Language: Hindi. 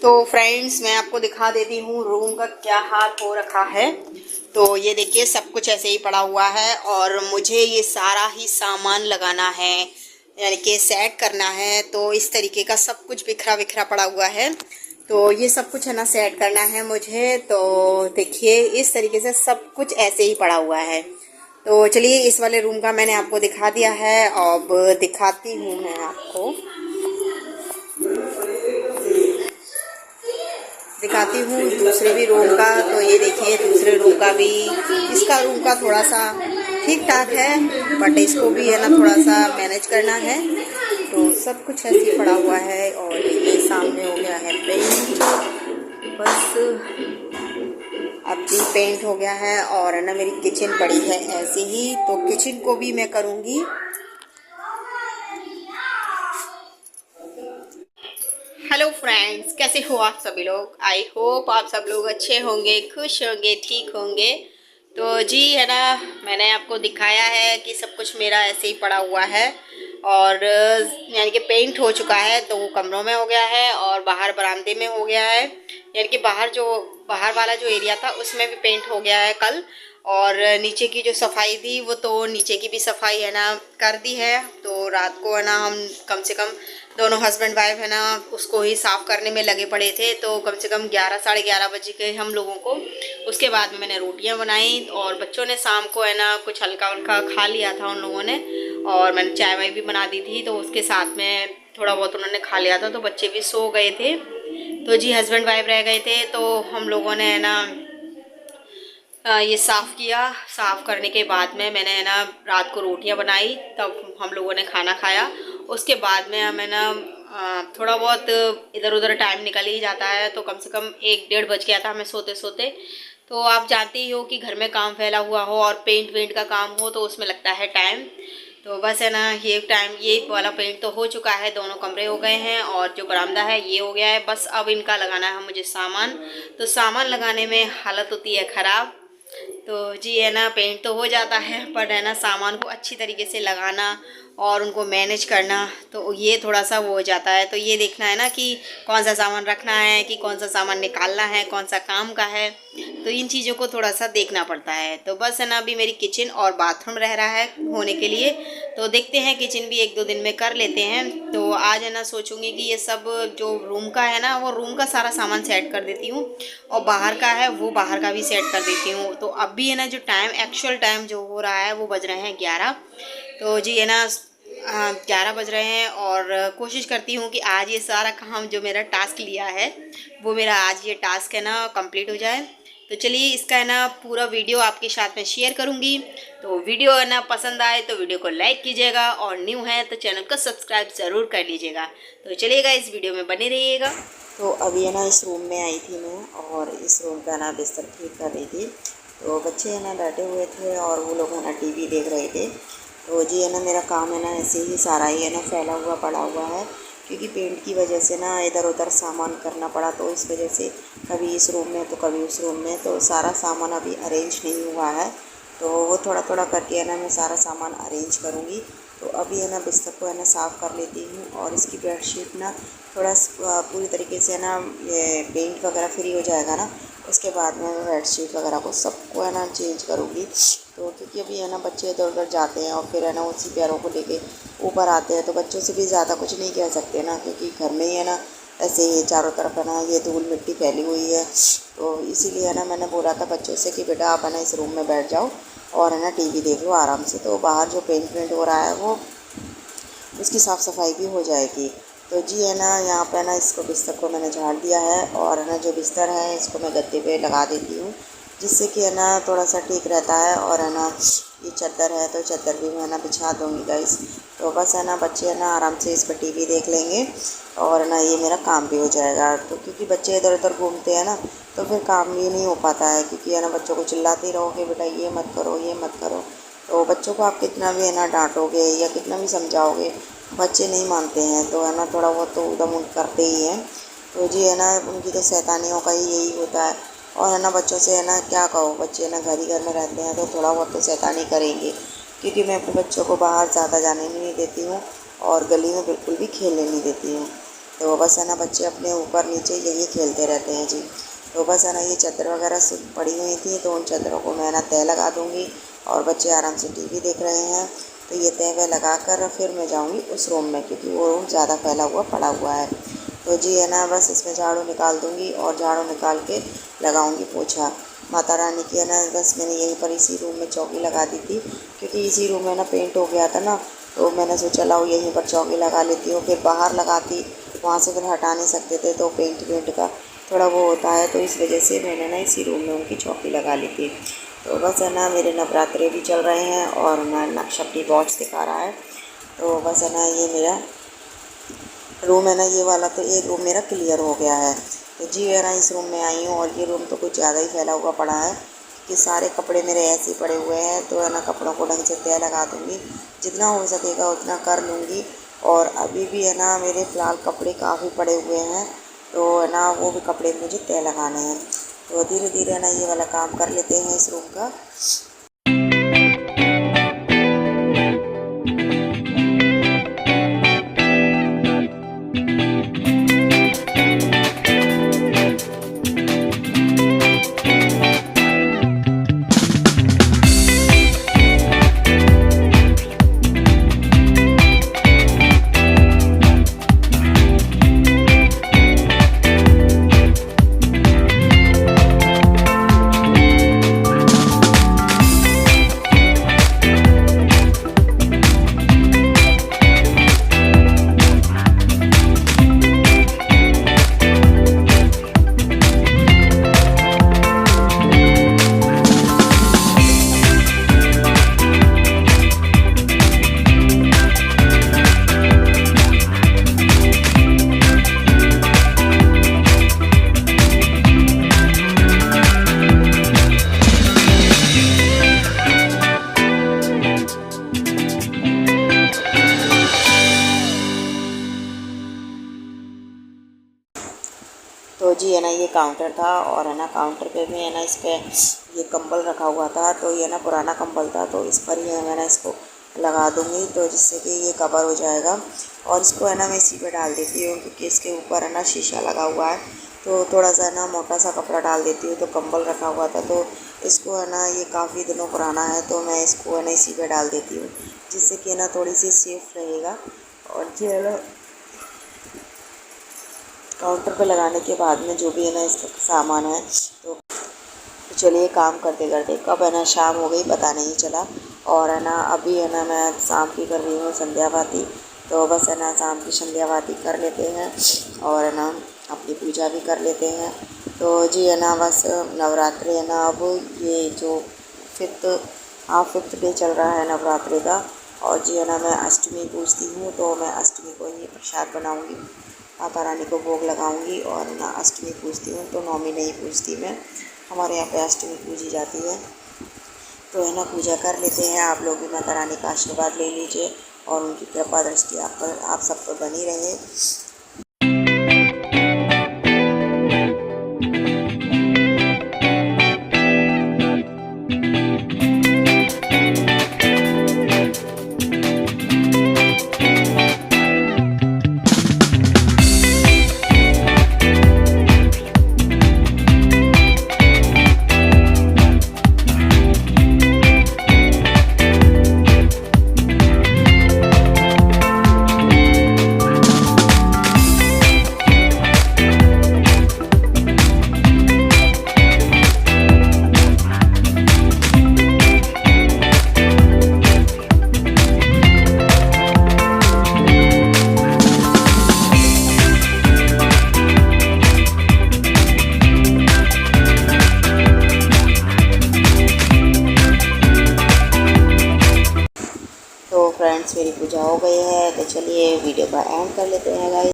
तो फ्रेंड्स मैं आपको दिखा देती हूँ रूम का क्या हाल हो रखा है। तो ये देखिए सब कुछ ऐसे ही पड़ा हुआ है और मुझे ये सारा ही सामान लगाना है, यानी कि सेट करना है। तो इस तरीके का सब कुछ बिखरा बिखरा पड़ा हुआ है, तो ये सब कुछ है ना सेट करना है मुझे। तो देखिए इस तरीके से सब कुछ ऐसे ही पड़ा हुआ है। तो चलिए इस वाले रूम का मैंने आपको दिखा दिया है, अब दिखाती हूँ मैं आपको, दिखाती हूँ दूसरे भी रूम का। तो ये देखिए दूसरे रूम का भी, इसका रूम का थोड़ा सा ठीक ठाक है, बट इसको भी है ना थोड़ा सा मैनेज करना है। तो सब कुछ ऐसे पड़ा हुआ है और ये सामने हो गया है पेंट, बस अब भी पेंट हो गया है। और है ना मेरी किचन पड़ी है ऐसे ही, तो किचन को भी मैं करूँगी। हेलो फ्रेंड्स, कैसे हो आप सभी लोग? आई होप आप सब लोग अच्छे होंगे, खुश होंगे, ठीक होंगे। तो जी है ना, मैंने आपको दिखाया है कि सब कुछ मेरा ऐसे ही पड़ा हुआ है और यानी कि पेंट हो चुका है, तो वो कमरों में हो गया है और बाहर बरामदे में हो गया है। यानी कि बाहर वाला जो एरिया था उसमें भी पेंट हो गया है कल। और नीचे की जो सफाई थी वो तो नीचे की भी सफाई है ना कर दी है। तो रात को है ना हम कम से कम दोनों हस्बैंड वाइफ है ना उसको ही साफ़ करने में लगे पड़े थे। तो कम से कम 11 साढ़े 11 बजे के हम लोगों को। उसके बाद में मैंने रोटियां बनाई और बच्चों ने शाम को है ना कुछ हल्का हल्का खा लिया था उन लोगों ने, और मैंने चाय वाय भी बना दी थी, तो उसके साथ में थोड़ा बहुत उन्होंने खा लिया था। तो बच्चे भी सो गए थे, तो जी हस्बैंड वाइफ रह गए थे। तो हम लोगों ने है ना ये साफ़ किया। साफ़ करने के बाद में मैंने है ना रात को रोटियां बनाई, तब हम लोगों ने खाना खाया। उसके बाद में हमें ना थोड़ा बहुत इधर उधर टाइम निकल ही जाता है, तो कम से कम 1 डेढ़ बज गया था हमें सोते सोते। तो आप जानते ही हो कि घर में काम फैला हुआ हो और पेंट वेंट का काम हो तो उसमें लगता है टाइम। तो बस है ना ये वाला पेंट तो हो चुका है, दोनों कमरे हो गए हैं और जो बरामदा है ये हो गया है। बस अब इनका लगाना है मुझे सामान। तो सामान लगाने में हालत होती है ख़राब। तो जी है ना पेंट तो हो जाता है, पर है ना सामान को अच्छी तरीके से लगाना और उनको मैनेज करना, तो ये थोड़ा सा वो हो जाता है। तो ये देखना है ना कि कौन सा सामान रखना है, कि कौन सा सामान निकालना है, कौन सा काम का है। तो इन चीज़ों को थोड़ा सा देखना पड़ता है। तो बस है ना अभी मेरी किचन और बाथरूम रह रहा है होने के लिए। तो देखते हैं किचन भी 1-2 दिन में कर लेते हैं। तो आज है ना सोचूंगी कि ये सब जो रूम का है ना वो रूम का सारा सामान सेट कर देती हूँ, और बाहर का है वो बाहर का भी सेट कर देती हूँ। तो अब भी है ना जो टाइम एक्चुअल टाइम जो हो रहा है वो बज रहे हैं 11। तो जी है ना 11 बज रहे हैं और कोशिश करती हूँ कि आज ये सारा काम जो मेरा टास्क लिया है वो मेरा आज ये टास्क है ना कंप्लीट हो जाए। तो चलिए इसका है ना पूरा वीडियो आपके साथ में शेयर करूँगी। तो वीडियो है ना पसंद आए तो वीडियो को लाइक कीजिएगा, और न्यू है तो चैनल को सब्सक्राइब ज़रूर कर लीजिएगा। तो चलिएगा इस वीडियो में बने रहिएगा। तो अभी है ना इस रूम में आई थी मैं, और इस रूम का ना बिस्तर ठीक कर रही थी। तो बच्चे है ना बैठे हुए थे और वो लोग है ना टीवी देख रहे थे। तो जी है ना मेरा काम है ना ऐसे ही सारा ही है ना फैला हुआ पड़ा हुआ है, क्योंकि पेंट की वजह से ना इधर उधर सामान करना पड़ा। तो इस वजह से कभी इस रूम में तो कभी उस रूम में, तो सारा सामान अभी अरेंज नहीं हुआ है। तो वो थोड़ा थोड़ा करके है ना मैं सारा सामान अरेंज करूँगी। तो अभी है ना बिस्तर को है ना साफ़ कर लेती हूँ, और इसकी बेडशीट ना थोड़ा पूरी तरीके से ना ये पेंट वगैरह फ्री हो जाएगा ना, उसके बाद में मैं बेडशीट वगैरह को सबको है ना चेंज करूँगी। तो क्योंकि अभी है ना बच्चे इधर उधर जाते हैं और फिर है ना उसी पैरों को लेके ऊपर आते हैं, तो बच्चों से भी ज़्यादा कुछ नहीं कह सकते ना, क्योंकि घर में ही है ना ऐसे ही चारों तरफ है ना ये धूल मिट्टी फैली हुई है। तो इसीलिए है ना मैंने बोला था बच्चों से कि बेटा आप है ना इस रूम में बैठ जाओ और है ना टीवी देख लो आराम से। तो बाहर जो पेंट वेंट हो रहा है वो उसकी साफ़ सफाई भी हो जाएगी। तो जी है ना यहाँ पे ना इसको बिस्तर को मैंने झाड़ दिया है, और है ना जो बिस्तर है इसको मैं गद्दे पे लगा देती हूँ, जिससे कि है ना थोड़ा सा ठीक रहता है। और है ना ये चादर है तो चादर भी मैं ना बिछा दूँगी गाइस। तो बस है ना बच्चे है ना आराम से इस पर टीवी देख लेंगे, और है ना ये मेरा काम भी हो जाएगा। तो क्योंकि बच्चे इधर उधर घूमते हैं ना तो फिर काम भी नहीं हो पाता है, क्योंकि है ना बच्चों को चिल्लाते रहोगे बेटा ये मत करो ये मत करो, तो बच्चों को आप कितना भी है ना डांटोगे या कितना भी समझाओगे बच्चे नहीं मानते हैं। तो है ना थोड़ा बहुत तो उदम करते ही हैं। तो जी है ना उनकी तो शैतानियों का ही यही होता है। और है ना बच्चों से है ना क्या कहो, बच्चे ना घर ही घर में रहते हैं तो थोड़ा बहुत तो शैतानी करेंगे, क्योंकि मैं अपने बच्चों को बाहर ज़्यादा जाने नहीं देती हूँ और गली में बिल्कुल भी खेलने नहीं देती हूँ। तो बस है ना बच्चे अपने ऊपर नीचे यही खेलते रहते हैं जी। तो बस है ना ये चादर वगैरह पड़ी हुई थी, तो उन चादरों को मैं ना तय लगा दूँगी और बच्चे आराम से टीवी देख रहे हैं। तो ये तय वह लगा कर फिर मैं जाऊँगी उस रूम में, क्योंकि वो रूम ज़्यादा फैला हुआ पड़ा हुआ है। तो जी है ना बस इसमें झाड़ू निकाल दूँगी और झाड़ू निकाल के लगाऊँगी पोछा। माता रानी की है ना बस मैंने यहीं पर इसी रूम में चौकी लगा दी थी, क्योंकि इसी रूम में ना पेंट हो गया था ना, तो मैंने सोचा लाओ यहीं पर चौकी लगा लेती हूँ। फिर बाहर लगाती, वहाँ से फिर हटा नहीं सकते थे, तो पेंट का थोड़ा वो होता है, तो इस वजह से मैंने ना इसी रूम में उनकी चौकी लगा ली थी। तो बस है ना मेरे नवरात्रे भी चल रहे हैं और मैं नक्शा अपनी वॉच दिखा रहा है। तो बस है ना ये मेरा रूम है ना ये वाला, तो एक रूम मेरा क्लियर हो गया है। तो जी है ना इस रूम में आई हूँ और ये रूम तो कुछ ज़्यादा ही फैला हुआ पड़ा है, कि सारे कपड़े मेरे ऐसे ही पड़े हुए हैं। तो है ना कपड़ों को ढंग से तय लगा दूँगी, जितना हो सकेगा उतना कर लूँगी। और अभी भी है ना मेरे फ़िलहाल कपड़े काफ़ी पड़े हुए हैं, तो है ना वो भी कपड़े मुझे तय लगाने हैं। तो धीरे धीरे ना ये वाला काम कर लेते हैं इस रूम का। तो जी है ना ये काउंटर था और है ना काउंटर पे भी है ना इस पर ये कंबल रखा हुआ था, तो ये ना पुराना कंबल था, तो इस पर ही है मैं ना इसको लगा दूँगी, तो जिससे कि ये कवर हो जाएगा। और इसको है ना मैं इसी पे डाल देती हूँ, क्योंकि इसके ऊपर है ना शीशा लगा हुआ है, तो थोड़ा सा है ना मोटा सा कपड़ा डाल देती हूँ। तो कंबल रखा हुआ था, तो इसको है ना ये काफ़ी दिनों पुराना है, तो मैं इसको है ना इसी पे डाल देती हूँ, जिससे कि ना थोड़ी सी सेफ रहेगा। और जो है ना काउंटर पे लगाने के बाद में जो भी है ना इसका सामान है, तो चलिए काम करते करते कब है ना शाम हो गई पता नहीं चला। और है ना अभी है ना मैं शाम की कर रही हूँ संध्या बाती, तो बस है ना शाम की संध्या बाती कर लेते हैं और है ना अपनी पूजा भी कर लेते हैं। तो जी है ना बस नवरात्रि है ना, अब ये जो फिफ्थ डे चल रहा है नवरात्रि का। और जी है ना मैं अष्टमी पूजती हूँ, तो मैं अष्टमी को ही प्रसाद बनाऊँगी, माता रानी को भोग लगाऊंगी। और ना अष्टमी पूजती हूँ, तो नौमी नहीं पूजती मैं, हमारे यहाँ पे अष्टमी पूजी जाती है। तो है ना पूजा कर लेते हैं। आप लोग भी माता रानी का आशीर्वाद ले लीजिए और उनकी कृपा दृष्टि आप सब पर बनी रहे। फ्रेंड्स मेरी पूजा हो गई है, तो चलिए वीडियो का एंड कर लेते हैं गाइस।